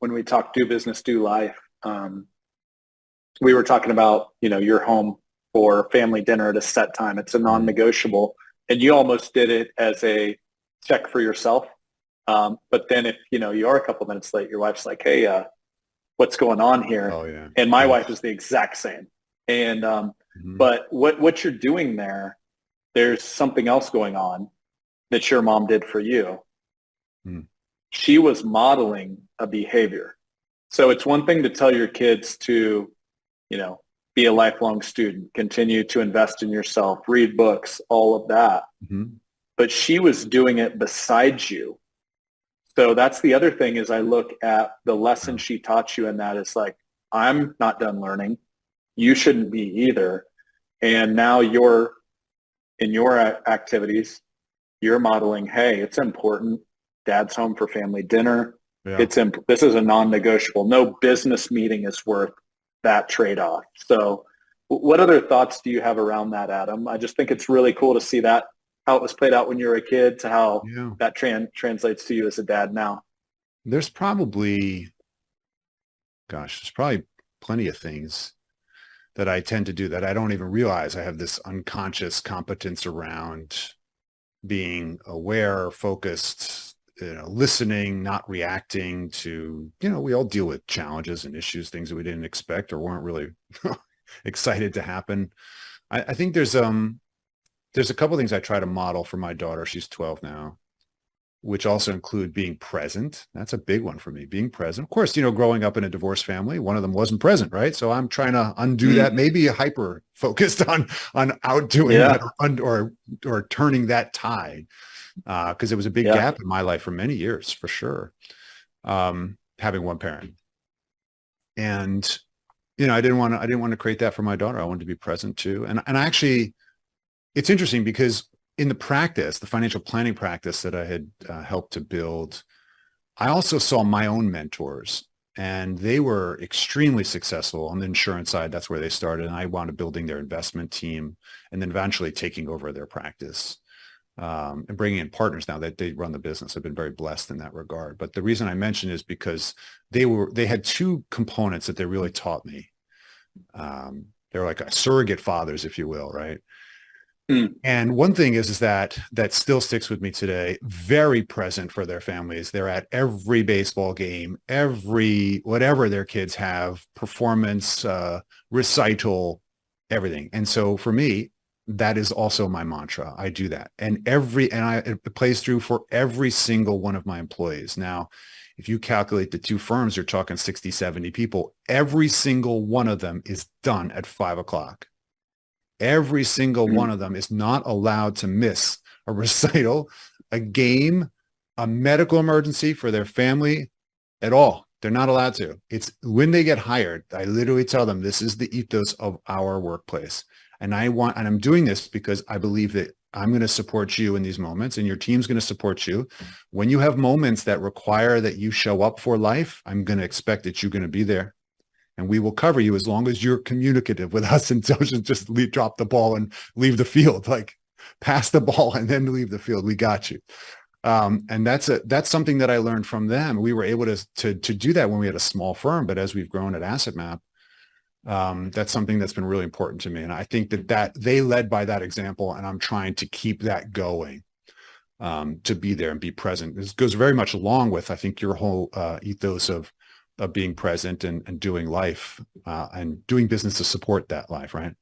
when we talk do business, do life, we were talking about, you're home for family dinner at a set time. It's a non-negotiable. And you almost did it as a check for yourself. But then if, you are a couple minutes late, your wife's like, hey, what's going on here? Oh, yeah. And my Yes. wife is the exact same. And, Mhm. but what you're doing there's something else going on that your mom did for you. Mm. She was modeling a behavior. So it's one thing to tell your kids to, be a lifelong student, continue to invest in yourself, read books, all of that. Mhm. But she was doing it beside you. So that's the other thing is I look at the lesson she taught you, and that is like, I'm not done learning. You shouldn't be either. And now you're in your activities, you're modeling, hey, it's important. Dad's home for family dinner. Yeah. This is a non-negotiable. No business meeting is worth that trade-off. So what other thoughts do you have around that, Adam? I just think it's really cool to see that, how it was played out when you were a kid to how Yeah. that translates to you as a dad now. There's probably plenty of things that I tend to do that I don't even realize. I have this unconscious competence around being aware, focused, listening, not reacting to, we all deal with challenges and issues, things that we didn't expect or weren't really excited to happen. I think there's a couple of things I try to model for my daughter. She's 12 now, which also include being present. That's a big one for me, being present. Of course, growing up in a divorced family, one of them wasn't present, right? So I'm trying to undo that, maybe hyper focused on outdoing that or turning that tide. Because it was a big gap in my life for many years, for sure. Having one parent. And, I didn't want to create that for my daughter. I wanted to be present too. And actually, it's interesting because in the financial planning practice that I had helped to build, I also saw my own mentors, and they were extremely successful on the insurance side. That's where they started. And I wound up building their investment team and then eventually taking over their practice and bringing in partners now that they run the business. I've been very blessed in that regard. But the reason I mention is because they had two components that they really taught me. They're like surrogate fathers, if you will, right? And one thing is that still sticks with me today, very present for their families. They're at every baseball game, every, whatever their kids have, performance, recital, everything. And so for me, that is also my mantra. I do that. And it plays through for every single one of my employees. Now, if you calculate the two firms, you're talking 60, 70 people. Every single one of them is done at 5:00. Every single one of them is not allowed to miss a recital, a game, a medical emergency for their family at all. They're not allowed to. It's when they get hired, I literally tell them, this is the ethos of our workplace. And I'm doing this because I believe that I'm going to support you in these moments and your team's going to support you. When you have moments that require that you show up for life, I'm going to expect that you're going to be there. And we will cover you as long as you're communicative with us and don't just drop the ball and leave the field. Like pass the ball and then leave the field. We got you. And that's something that I learned from them. We were able to do that when we had a small firm, but as we've grown at AssetMap, that's something that's been really important to me. And I think that they led by that example, and I'm trying to keep that going, to be there and be present. This goes very much along with, I think, your whole ethos of being present and doing life and doing business to support that life, right?